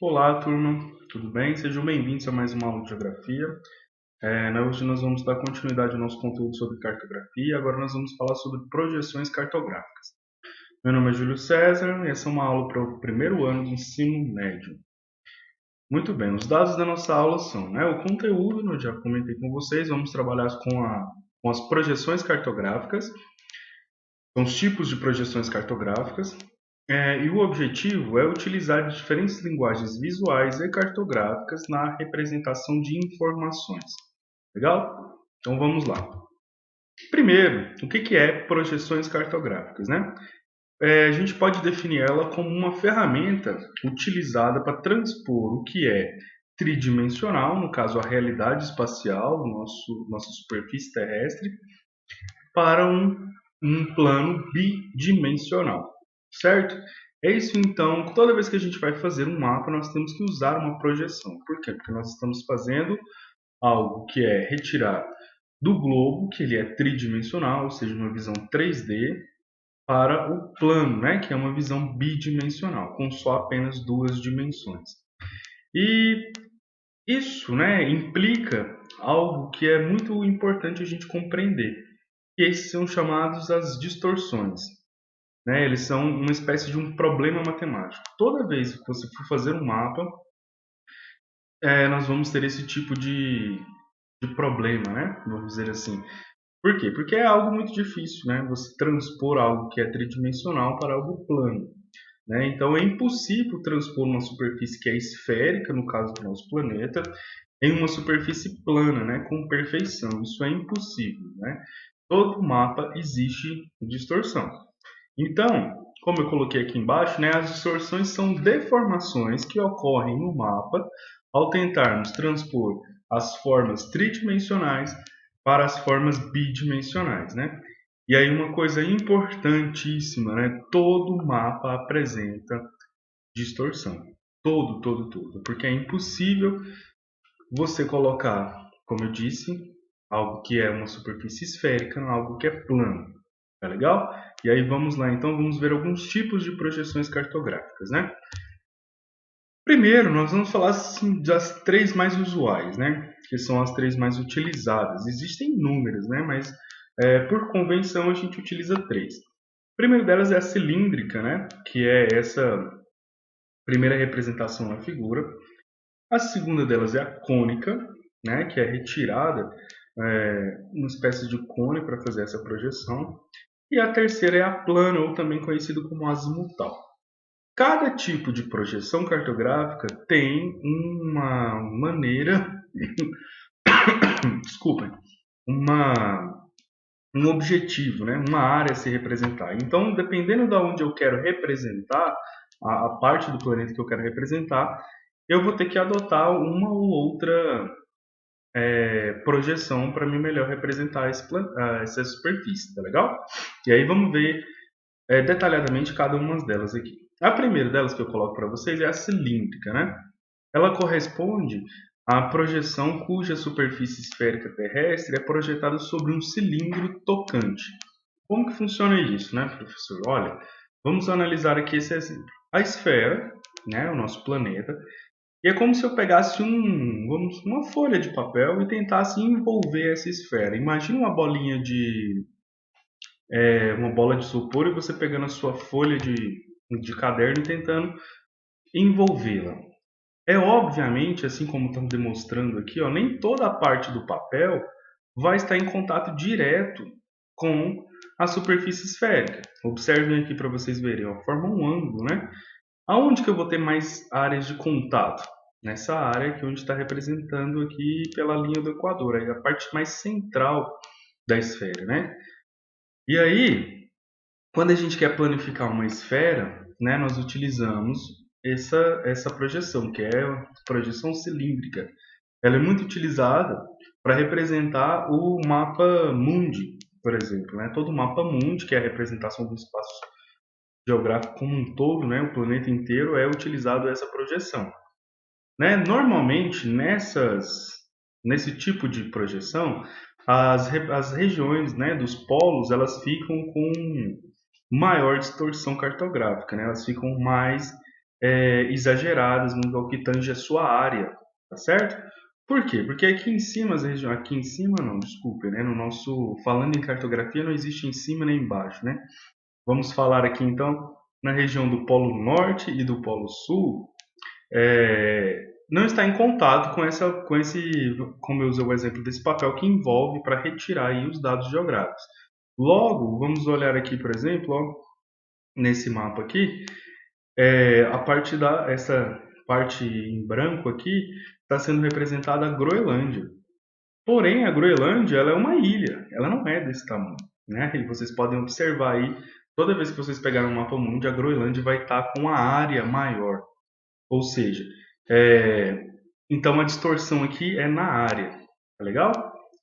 Olá, turma, tudo bem? Sejam bem-vindos a mais uma aula de geografia. Hoje nós vamos dar continuidade ao nosso conteúdo sobre cartografia. Agora nós vamos falar sobre projeções cartográficas. Meu nome é Júlio César e essa é uma aula para o primeiro ano do ensino médio. Muito bem, os dados da nossa aula são, o conteúdo, eu já comentei com vocês, vamos trabalhar com as projeções cartográficas, com os tipos de projeções cartográficas. E o objetivo é utilizar diferentes linguagens visuais e cartográficas na representação de informações. Legal? Então vamos lá. Primeiro, o que é projeções cartográficas, né? A gente pode definir ela como uma ferramenta utilizada para transpor o que é tridimensional, no caso a realidade espacial, nossa superfície terrestre, para um plano bidimensional, certo? É isso então, toda vez que a gente vai fazer um mapa, nós temos que usar uma projeção. Por quê? Porque nós estamos fazendo algo que é retirar do globo, que ele é tridimensional, ou seja, uma visão 3D, para o plano, né, que é uma visão bidimensional, com só apenas duas dimensões. E isso, né, implica algo que é muito importante a gente compreender, que esses são chamados as distorções. Né? Eles são uma espécie de um problema matemático. Toda vez que você for fazer um mapa, nós vamos ter esse tipo de problema, né? Vamos dizer assim. Por quê? Porque é algo muito difícil, né? Você transpor algo que é tridimensional para algo plano. Né? Então é impossível transpor uma superfície que é esférica, no caso do nosso planeta, em uma superfície plana, né? Com perfeição. Isso é impossível. Né? Todo mapa existe distorção. Então, como eu coloquei aqui embaixo, né, as distorções são deformações que ocorrem no mapa ao tentarmos transpor as formas tridimensionais para as formas bidimensionais, né? E aí uma coisa importantíssima, né? Todo mapa apresenta distorção. Todo. Porque é impossível você colocar, como eu disse, algo que é uma superfície esférica, algo que é plano. Tá legal? E aí vamos lá, então vamos ver alguns tipos de projeções cartográficas, né? Primeiro, nós vamos falar assim, das três mais usuais, né? Que são as três mais utilizadas. Existem inúmeras, né? Mas por convenção a gente utiliza três. A primeira delas é a cilíndrica, né? Que é essa primeira representação na figura. A segunda delas é a cônica, né? Que é retirada uma espécie de cone para fazer essa projeção. E a terceira é a plana, ou também conhecido como azimutal. Cada tipo de projeção cartográfica tem uma maneira, desculpem, um objetivo, né? Uma área a se representar. Então, dependendo de onde eu quero representar, a parte do planeta que eu quero representar, eu vou ter que adotar uma ou outra projeção para me melhor representar essa superfície, tá legal? E aí vamos ver detalhadamente cada uma delas aqui. A primeira delas que eu coloco para vocês é a cilíndrica, né? Ela corresponde à projeção cuja superfície esférica terrestre é projetada sobre um cilindro tocante. Como que funciona isso, né, professor? Olha, vamos analisar aqui esse exemplo. A esfera, né, o nosso planeta, e é como se eu pegasse uma folha de papel e tentasse envolver essa esfera. Imagina uma bola de isopor e você pegando a sua folha de caderno e tentando envolvê-la. Obviamente, assim como estamos demonstrando aqui, ó, nem toda a parte do papel vai estar em contato direto com a superfície esférica. Observem aqui para vocês verem, ó, forma um ângulo, né? Aonde que eu vou ter mais áreas de contato? Nessa área que onde está representando aqui pela linha do Equador, aí a parte mais central da esfera, né? E aí, quando a gente quer planificar uma esfera, né, nós utilizamos essa projeção, que é a projeção cilíndrica. Ela é muito utilizada para representar o mapa mundi, por exemplo. Né? Todo o mapa mundi, que é a representação do espaço geográfico como um todo, né, o planeta inteiro, é utilizado essa projeção. Né? Normalmente, nesse tipo de projeção, as regiões, né, dos polos elas ficam com maior distorção cartográfica, né? Elas ficam mais exageradas no que tange a sua área, tá certo? Por quê? Porque aqui em cima, as regiões, aqui em cima não, desculpe, né? No nosso, falando em cartografia, não existe em cima nem embaixo, né? Vamos falar aqui então na região do Polo Norte e do Polo Sul, não está em contato com esse, como eu usei o exemplo desse papel que envolve para retirar aí os dados geográficos. Logo, vamos olhar aqui, por exemplo, ó, nesse mapa aqui, essa parte em branco aqui está sendo representada a Groenlândia. Porém, a Groenlândia ela é uma ilha, ela não é desse tamanho, né? E vocês podem observar aí, toda vez que vocês pegarem um mapa mundi, a Groenlândia vai estar com a área maior. Ou seja, então a distorção aqui é na área, tá legal?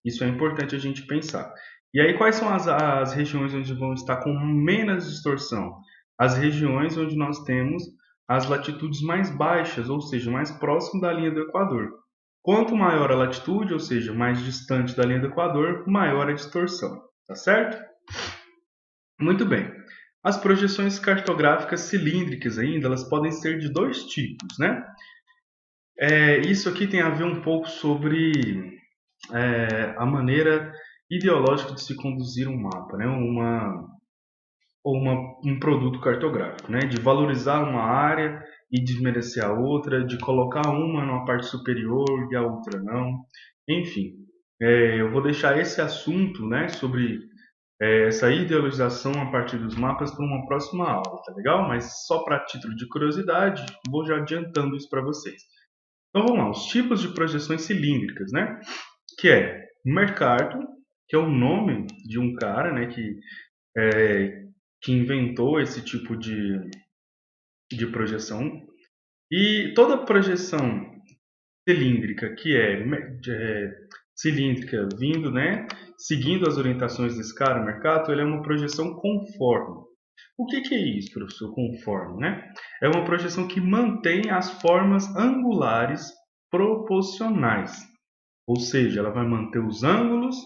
Isso é importante a gente pensar. E aí, quais são as regiões onde vão estar com menos distorção? As regiões onde nós temos as latitudes mais baixas, ou seja, mais próximo da linha do Equador. Quanto maior a latitude, ou seja, mais distante da linha do Equador, maior a distorção, tá certo? Muito bem. As projeções cartográficas cilíndricas ainda, elas podem ser de dois tipos, né? Isso aqui tem a ver um pouco sobre a maneira ideológica de se conduzir um mapa, né? Um produto cartográfico, né? De valorizar uma área e desmerecer a outra, de colocar uma numa parte superior e a outra não. Enfim, eu vou deixar esse assunto, né, sobre essa idealização a partir dos mapas para uma próxima aula, tá legal? Mas só para título de curiosidade, vou já adiantando isso para vocês. Então vamos lá, os tipos de projeções cilíndricas, né? Que é Mercator, que é o nome de um cara, né, que inventou esse tipo de projeção. E toda projeção cilíndrica que cilíndrica vindo, né, seguindo as orientações desse cara, Mercator, ele é uma projeção conforme. O que é isso, professor, conforme, né? É uma projeção que mantém as formas angulares proporcionais. Ou seja, ela vai manter os ângulos,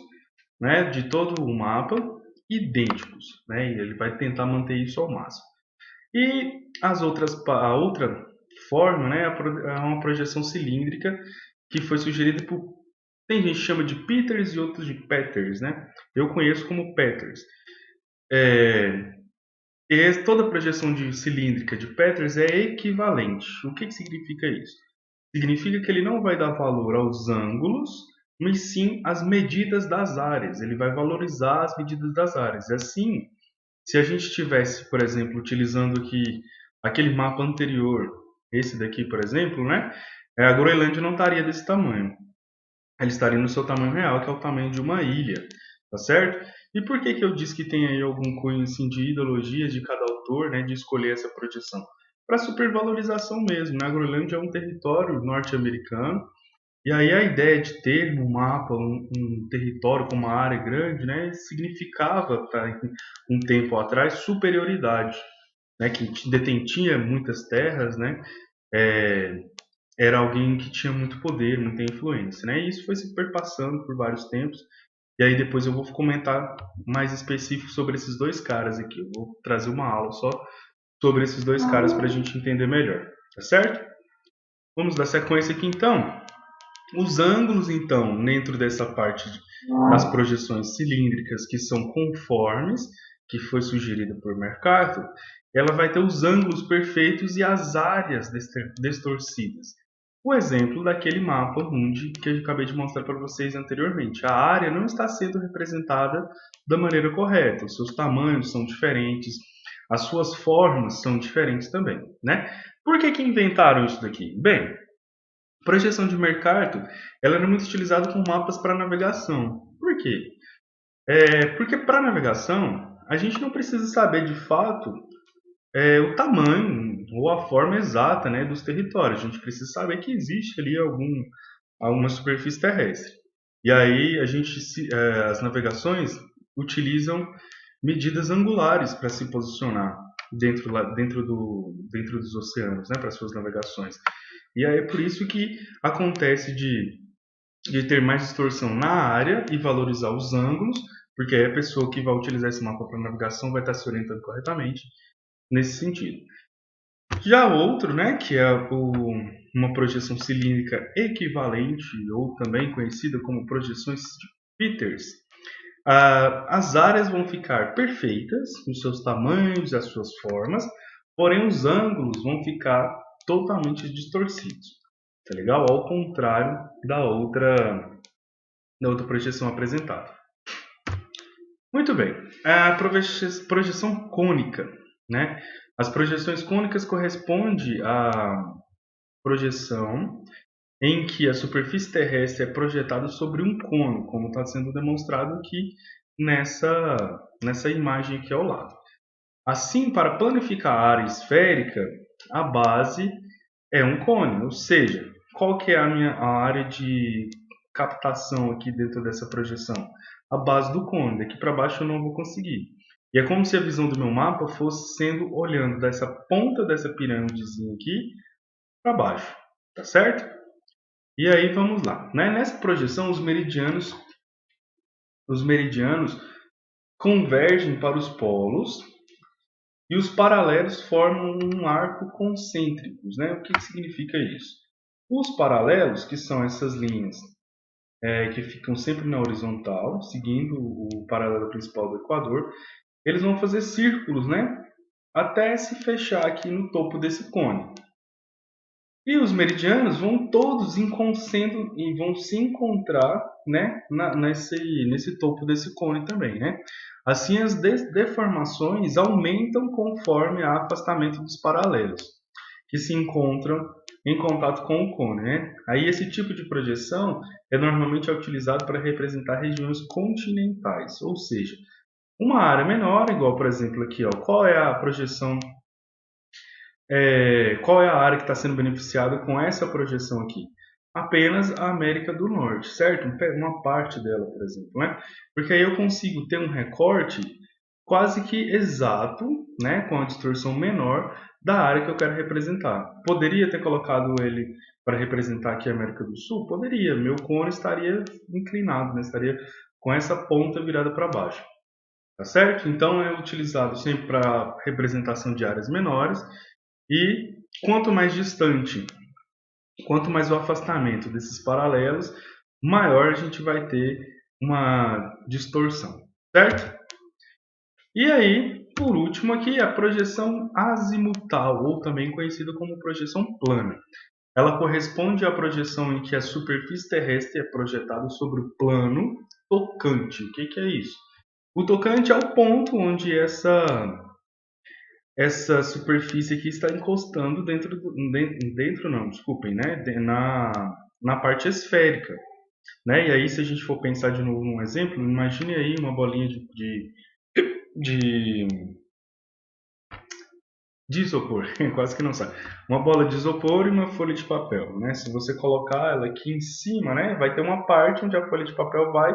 né, de todo o mapa idênticos, né? E ele vai tentar manter isso ao máximo. E a outra forma, né, é uma projeção cilíndrica que foi sugerida por, tem gente que chama de Peters e outros de Peters, né? Eu conheço como Peters. Toda projeção cilíndrica de Peters é equivalente. O que significa isso? Significa que ele não vai dar valor aos ângulos, mas sim às medidas das áreas. Ele vai valorizar as medidas das áreas. Assim, se a gente estivesse, por exemplo, utilizando aqui aquele mapa anterior, esse daqui, por exemplo, né? A Groenlândia não estaria desse tamanho. Ela estaria no seu tamanho real, que é o tamanho de uma ilha, tá certo? E por que eu disse que tem aí algum cunho assim, de ideologia de cada autor, né, de escolher essa projeção? Para supervalorização mesmo, né? A Groenlândia é um território norte-americano, e aí a ideia de ter no mapa um território com uma área grande, né, significava, para um tempo atrás, superioridade, né, que detentia muitas terras, né, era alguém que tinha muito poder, muita influência, né, e isso foi se perpassando por vários tempos, e aí depois eu vou comentar mais específico sobre esses dois caras aqui, eu vou trazer uma aula só sobre esses dois caras para a gente entender melhor, tá certo? Vamos dar sequência aqui então. Os ângulos, então, dentro dessa parte das projeções cilíndricas que são conformes, que foi sugerida por Mercator, ela vai ter os ângulos perfeitos e as áreas distorcidas. O exemplo daquele mapa mundi que eu acabei de mostrar para vocês anteriormente. A área não está sendo representada da maneira correta, os seus tamanhos são diferentes, as suas formas são diferentes também, né? Por que inventaram isso daqui? Bem, projeção de Mercator, ela era muito utilizada com mapas para navegação. Por quê? Porque para navegação, a gente não precisa saber de fato o tamanho ou a forma exata, né, dos territórios. A gente precisa saber que existe ali alguma superfície terrestre. E aí as navegações utilizam medidas angulares para se posicionar dentro dos oceanos, né, para suas navegações. E aí é por isso que acontece de ter mais distorção na área e valorizar os ângulos, porque aí a pessoa que vai utilizar esse mapa para navegação vai estar se orientando corretamente nesse sentido. Já outro, né, que é uma projeção cilíndrica equivalente, ou também conhecida como projeções de Peters, as áreas vão ficar perfeitas nos seus tamanhos e as suas formas, porém os ângulos vão ficar totalmente distorcidos, tá legal? Ao contrário da outra projeção apresentada. Muito bem, a projeção cônica, né? As projeções cônicas correspondem à projeção em que a superfície terrestre é projetada sobre um côno, como está sendo demonstrado aqui nessa imagem aqui ao lado. Assim, para planificar a área esférica, a base é um cone, ou seja, qual que é a área de captação aqui dentro dessa projeção? A base do cone, daqui para baixo eu não vou conseguir. E é como se a visão do meu mapa fosse sendo olhando dessa ponta dessa pirâmidezinha aqui para baixo, tá certo? E aí vamos lá, né? Nessa projeção os meridianos convergem para os polos e os paralelos formam um arco concêntrico, né? O que significa isso? Os paralelos, que são essas linhas que ficam sempre na horizontal, seguindo o paralelo principal do equador, eles vão fazer círculos, né? Até se fechar aqui no topo desse cone. E os meridianos vão todos e vão se encontrar, né, nesse topo desse cone também, né? Assim, as deformações aumentam conforme há afastamento dos paralelos, que se encontram em contato com o cone, né? Aí esse tipo de projeção é normalmente utilizado para representar regiões continentais, ou seja, uma área menor, igual por exemplo aqui, ó, qual é a projeção, qual é a área que está sendo beneficiada com essa projeção aqui? Apenas a América do Norte, certo? Uma parte dela, por exemplo, né? Porque aí eu consigo ter um recorte quase que exato, né, com a distorção menor da área que eu quero representar. Poderia ter colocado ele para representar aqui a América do Sul? Poderia. Meu cone estaria inclinado, né? Estaria com essa ponta virada para baixo. Tá certo? Então é utilizado sempre para representação de áreas menores e quanto mais distante, quanto mais o afastamento desses paralelos, maior a gente vai ter uma distorção, certo? E aí, por último aqui, a projeção azimutal, ou também conhecida como projeção plana. Ela corresponde à projeção em que a superfície terrestre é projetada sobre o plano tocante. O que é isso? O tocante é o ponto onde essa superfície aqui está encostando na parte esférica, né? E aí, se a gente for pensar de novo num exemplo, imagine aí uma bolinha de isopor, quase que não sai. Uma bola de isopor e uma folha de papel, né? Se você colocar ela aqui em cima, né, vai ter uma parte onde a folha de papel vai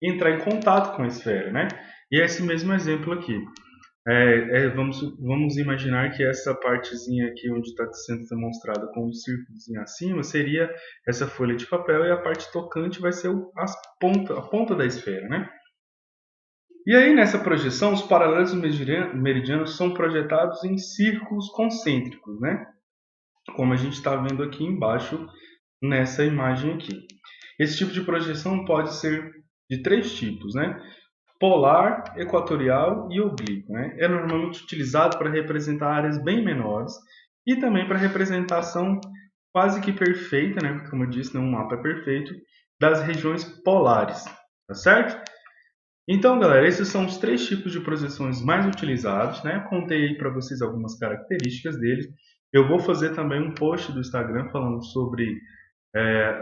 entrar em contato com a esfera, né? E é esse mesmo exemplo aqui. Vamos imaginar que essa partezinha aqui onde está sendo demonstrada com um círculozinho acima seria essa folha de papel e a parte tocante vai ser a ponta da esfera, né? E aí nessa projeção os paralelos meridianos são projetados em círculos concêntricos, né? Como a gente está vendo aqui embaixo nessa imagem aqui. Esse tipo de projeção pode ser de 3 tipos, né? Polar, equatorial e oblíquo, né? É normalmente utilizado para representar áreas bem menores e também para representação quase que perfeita, né? Como eu disse, um mapa é perfeito, das regiões polares, tá certo? Então, galera, esses são os 3 tipos de projeções mais utilizados, né? Contei aí para vocês algumas características deles. Eu vou fazer também um post do Instagram falando sobre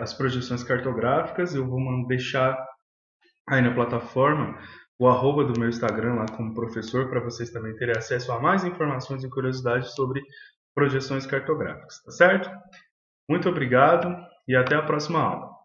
as projeções cartográficas. Eu vou deixar aí na plataforma o arroba do meu Instagram lá como professor, para vocês também terem acesso a mais informações e curiosidades sobre projeções cartográficas, tá certo? Muito obrigado e até a próxima aula.